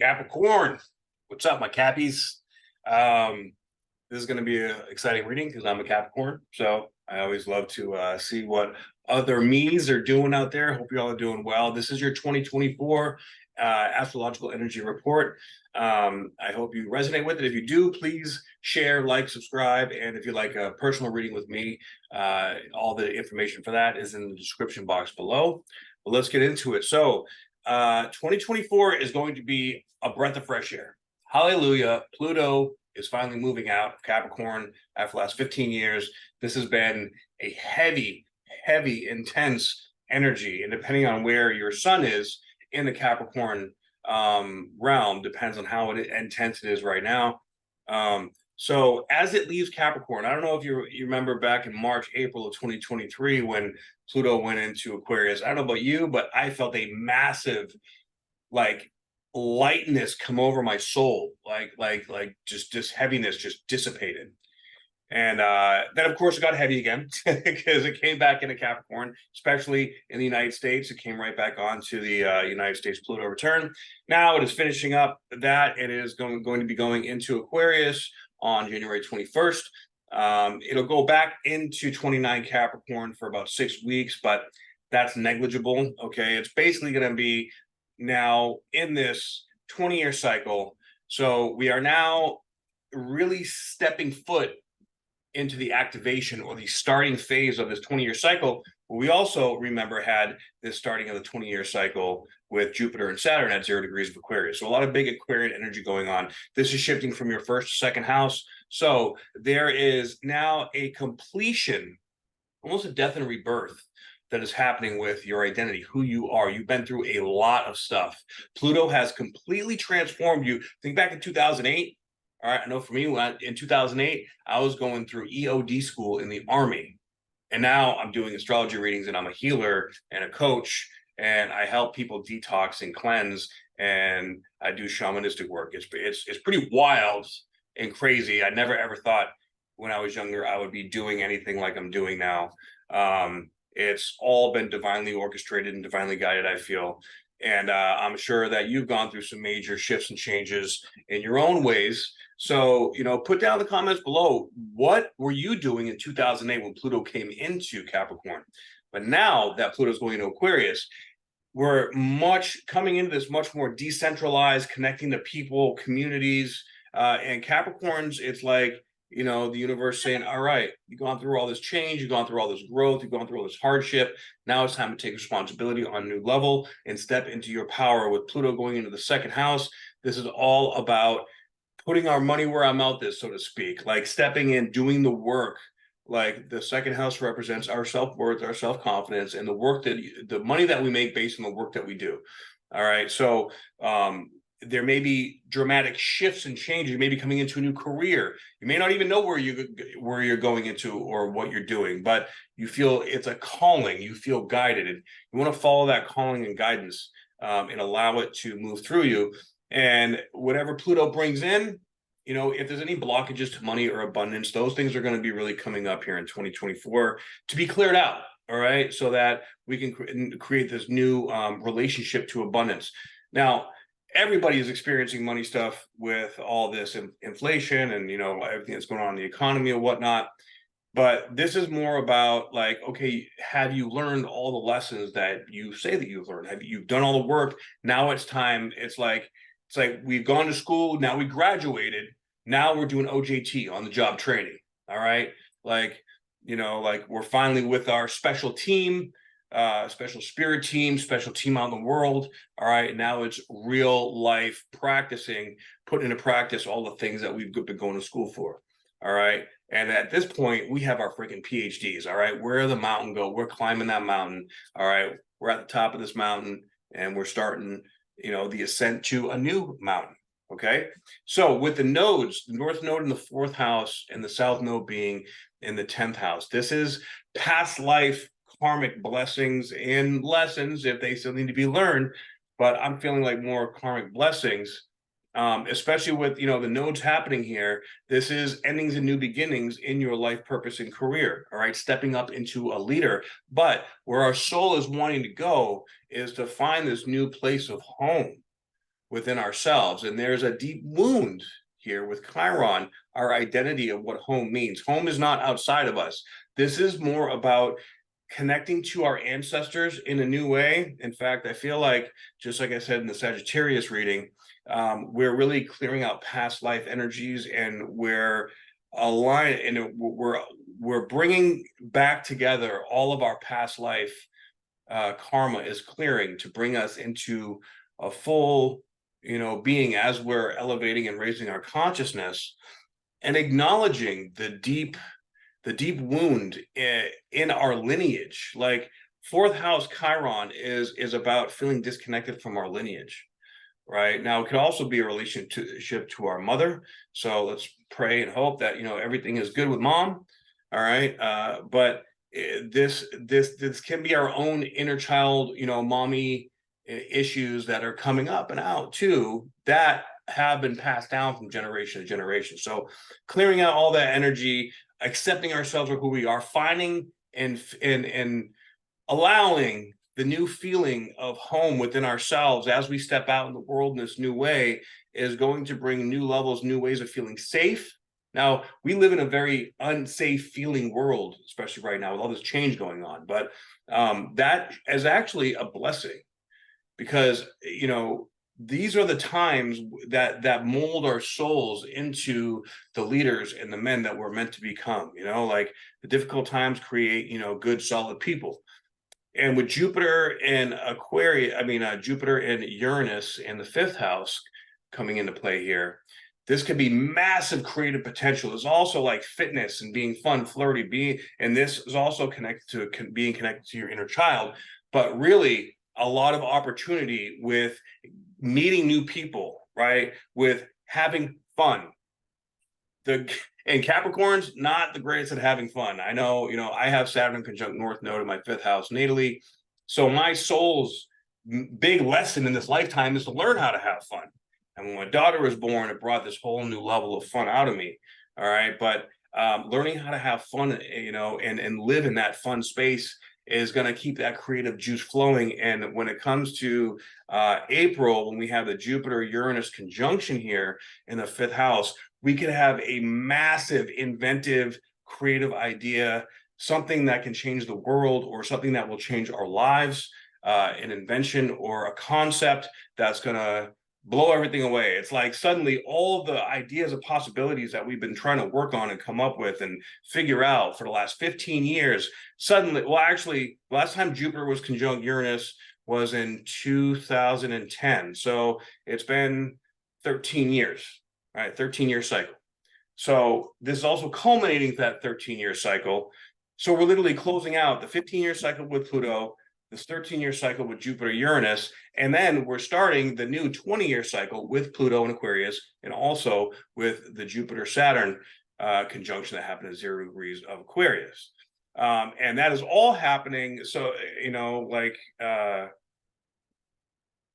Capricorn, what's up, my Cappies? This is going to be an exciting reading because I'm a Capricorn, so I always love to see what other me's are doing out there. Hope you all are doing well. This is your 2024 astrological energy report. I hope you resonate with it. If you do, please share, like, subscribe, and if you like a personal reading with me, all the information for that is in the description box below. But let's get into it. So 2024 is going to be a breath of fresh air. Hallelujah. Pluto is finally moving out of Capricorn after the last 15 years. This has been a heavy, intense energy. And depending on where your sun is in the Capricorn realm, depends on how intense it is right now. So as it leaves Capricorn, I don't know if you remember back in March, April of 2023 when Pluto went into Aquarius. I don't know about you, but I felt a massive lightness come over my soul, just heaviness just dissipated. And then of course it got heavy again because it came back into Capricorn, especially in the United States. It came right back onto the United States Pluto return. Now it is finishing up that. It is going to be going into Aquarius on January 21st. It'll go back into 29 Capricorn for about 6 weeks, but that's negligible. Okay, it's basically going to be now in this 20-year cycle. So we are now really stepping foot into the activation or the starting phase of this 20-year cycle. We also, remember, had this starting of the 20-year cycle with Jupiter and Saturn at 0 degrees of Aquarius. So a lot of big Aquarian energy going on. This is shifting from your first to second house. So there is now a completion, almost a death and rebirth, that is happening with your identity, who you are. You've been through a lot of stuff. Pluto has completely transformed you. Think back in 2008. All right, I know for me, in 2008, I was going through EOD school in the Army. And now I'm doing astrology readings, and I'm a healer and a coach, and I help people detox and cleanse, and I do shamanistic work. It's pretty wild and crazy. I never ever thought when I was younger I would be doing anything like I'm doing now. It's all been divinely orchestrated and divinely guided, I feel. And I'm sure that you've gone through some major shifts and changes in your own ways. So, put down in the comments below, what were you doing in 2008 when Pluto came into Capricorn? But now that Pluto's going into Aquarius, we're coming into this much more decentralized, connecting to people, communities, and Capricorns, it's like, the universe saying, all right, you've gone through all this change, you've gone through all this growth, you've gone through all this hardship. Now it's time to take responsibility on a new level and step into your power. With Pluto going into the second house, this is all about putting our money where our mouth is, so to speak, like stepping in, doing the work. Like the second house represents our self-worth, our self-confidence, and the work the money that we make based on the work that we do. All right. So, there may be dramatic shifts and changes. You may be coming into a new career. You may not even know where you're going into or what you're doing, but you feel it's a calling. You feel guided, and you want to follow that calling and guidance and allow it to move through you. And whatever Pluto brings in, if there's any blockages to money or abundance, those things are going to be really coming up here in 2024 to be cleared out. All right, so that we can create this new relationship to abundance. Now, everybody is experiencing money stuff with all this inflation and everything that's going on in the economy and whatnot. But this is more about like, okay, have you learned all the lessons that you say that you've learned? Have you done all the work? Now it's time. It's like we've gone to school. Now we graduated. Now we're doing OJT, on the job training. All right, like we're finally with our special team. Special spirit team, special team out in the world. All right, now it's real life practicing, putting into practice all the things that we've been going to school for. All right, and at this point, we have our freaking PhDs. All right, where the mountain go? We're climbing that mountain. All right, we're at the top of this mountain, and we're starting, the ascent to a new mountain. Okay, so with the nodes, the north node in the 4th house and the south node being in the 10th house, this is past life karmic blessings and lessons if they still need to be learned, but I'm feeling like more karmic blessings, especially with the nodes happening here. This is endings and new beginnings in your life purpose and career. All right, stepping up into a leader. But where our soul is wanting to go is to find this new place of home. within ourselves. And there's a deep wound here with Chiron, our identity of what home means. Home is not outside of us. This is more about connecting to our ancestors in a new way. In fact, I feel like, just like I said in the Sagittarius reading, we're really clearing out past life energies, and we're aligned, and we're bringing back together all of our past life karma is clearing to bring us into a full, being as we're elevating and raising our consciousness and acknowledging the deep wound in our lineage. Like fourth house Chiron is about feeling disconnected from our lineage. Right now, it could also be a relationship to our mother. So let's pray and hope that everything is good with mom. All right, but this can be our own inner child, mommy issues that are coming up and out too, that have been passed down from generation to generation. So clearing out all that energy, accepting ourselves for who we are, finding and allowing the new feeling of home within ourselves as we step out in the world in this new way is going to bring new levels, new ways of feeling safe. Now, we live in a very unsafe feeling world, especially right now with all this change going on. But that is actually a blessing, because, these are the times that mold our souls into the leaders and the men that we're meant to become. Like the difficult times create, good, solid people. And with Jupiter and Jupiter and Uranus in the fifth house coming into play here, this could be massive creative potential. There's also like fitness and being fun, flirty, and this is also connected to being connected to your inner child, but really a lot of opportunity with meeting new people, right? With having fun. And Capricorn's not the greatest at having fun. I know, I have Saturn conjunct North Node in my fifth house natally. So my soul's big lesson in this lifetime is to learn how to have fun. And when my daughter was born, it brought this whole new level of fun out of me. All right. But learning how to have fun, and live in that fun space is going to keep that creative juice flowing. And when it comes to April, when we have the Jupiter-Uranus conjunction here in the fifth house, we could have a massive, inventive, creative idea, something that can change the world or something that will change our lives, an invention or a concept that's going to blow everything away. It's like suddenly all of the ideas and possibilities that we've been trying to work on and come up with and figure out for the last 15 years, suddenly, well, actually, last time Jupiter was conjunct Uranus was in 2010. So it's been 13 years, right? 13-year cycle. So this is also culminating that 13-year cycle. So we're literally closing out the 15-year cycle with Pluto, this 13-year cycle with Jupiter, Uranus, and then we're starting the new 20-year cycle with Pluto and Aquarius, and also with the Jupiter Saturn conjunction that happened at 0 degrees of Aquarius. And that is all happening. So,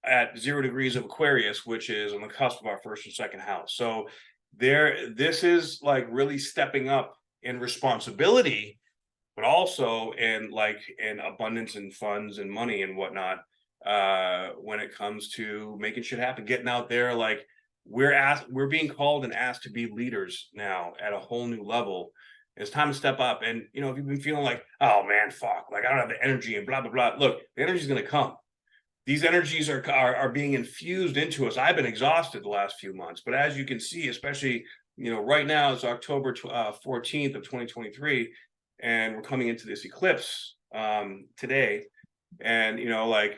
at 0 degrees of Aquarius, which is on the cusp of our first and second house. So this is like really stepping up in responsibility, but also in abundance and funds and money and whatnot, when it comes to making shit happen, getting out there. Like we're being called and asked to be leaders now at a whole new level. It's time to step up. And if you've been feeling like, oh man, fuck, like I don't have the energy and blah blah blah, look, the energy is going to come. These energies are being infused into us. I've been exhausted the last few months, but as you can see, especially right now, it's October 14th of 2023. And we're coming into this eclipse today, and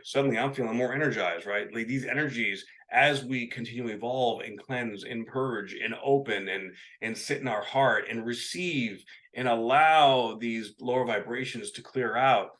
suddenly I'm feeling more energized, right? Like these energies, as we continue to evolve and cleanse and purge and open and sit in our heart and receive and allow these lower vibrations to clear out,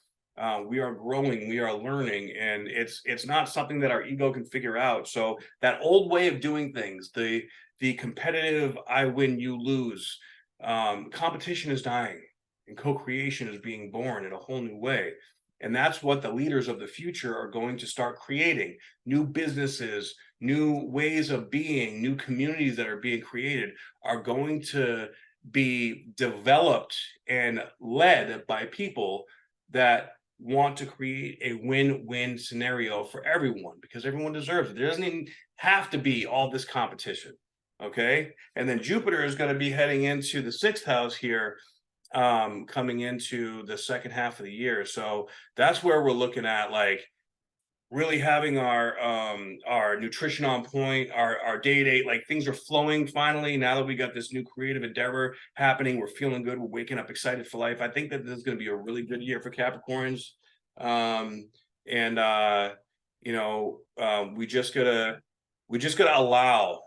we are growing, we are learning, and it's not something that our ego can figure out. So that old way of doing things, the competitive I win you lose, competition is dying. And co-creation is being born in a whole new way. And that's what the leaders of the future are going to start creating. New businesses, new ways of being, new communities that are being created are going to be developed and led by people that want to create a win-win scenario for everyone, because everyone deserves it. There doesn't even have to be all this competition. Okay. And then Jupiter is going to be heading into the 6th house here, coming into the second half of the year. So that's where we're looking at, like, really having our nutrition on point, our day-to-day, like, things are flowing finally. Now that we got this new creative endeavor happening, we're feeling good, we're waking up excited for life. I think that this is going to be a really good year for Capricorns. We just gotta allow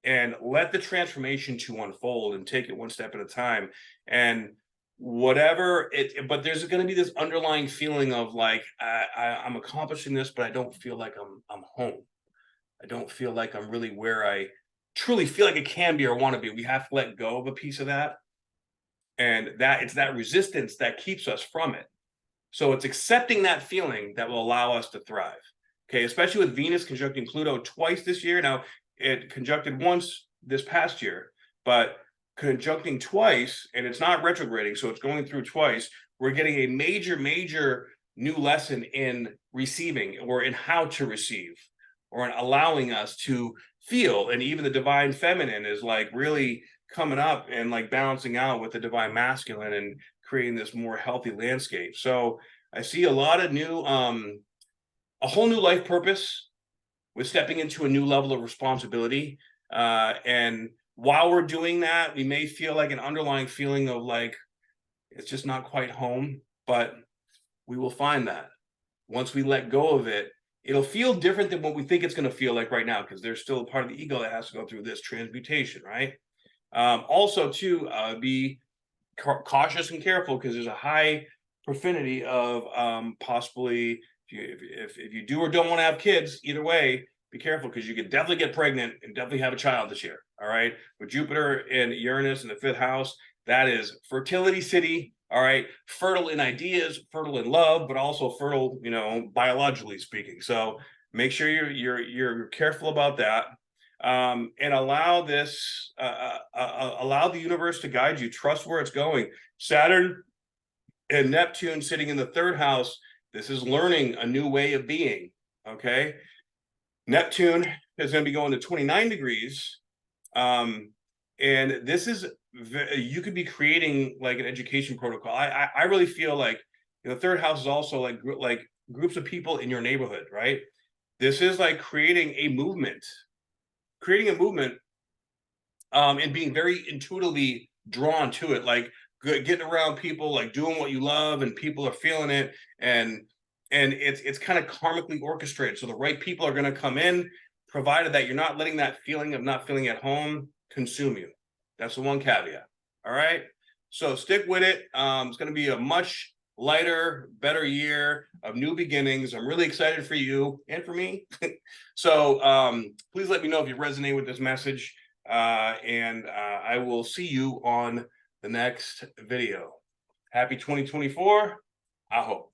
and let the transformation to unfold and take it one step at a time. And whatever it, but there's going to be this underlying feeling of, like, I'm accomplishing this, but I don't feel like I'm home. I don't feel like I'm really where I truly feel like it can be or want to be. We have to let go of a piece of that, and that it's that resistance that keeps us from it. So it's accepting that feeling that will allow us to thrive. Okay, especially with Venus conjuncting Pluto twice this year. Now, it conjuncted once this past year, but conjuncting twice, and it's not retrograding, so it's going through twice. We're getting a major new lesson in receiving, or in how to receive, or in allowing us to feel. And even the divine feminine is, like, really coming up and, like, balancing out with the divine masculine and creating this more healthy landscape. So I see a lot of new, a whole new life purpose with stepping into a new level of responsibility. And while we're doing that, we may feel like an underlying feeling of, like, it's just not quite home, but we will find that once we let go of it, it'll feel different than what we think it's going to feel like right now, because there's still a part of the ego that has to go through this transmutation, right? Also, too, be cautious and careful, because there's a high profinity of possibly, if you do or don't want to have kids, either way, be careful, because you could definitely get pregnant and definitely have a child this year. All right, with Jupiter and Uranus in the 5th house, that is fertility city. All right, fertile in ideas, fertile in love, but also fertile, biologically speaking. So make sure you're careful about that, and allow this, allow the universe to guide you. Trust where it's going. Saturn and Neptune sitting in the 3rd house. This is learning a new way of being. Okay, Neptune is going to be going to 29 degrees. And this is, you could be creating, like, an education protocol. I really feel like, the 3rd house is also like groups of people in your neighborhood, right? This is like creating a movement, and being very intuitively drawn to it, like getting around people, like doing what you love, and people are feeling it, and it's kind of karmically orchestrated. So the right people are going to come in, provided that you're not letting that feeling of not feeling at home consume you. That's the one caveat. All right. So stick with it. It's going to be a much lighter, better year of new beginnings. I'm really excited for you and for me. So please let me know if you resonate with this message. And I will see you on the next video. Happy 2024. I hope.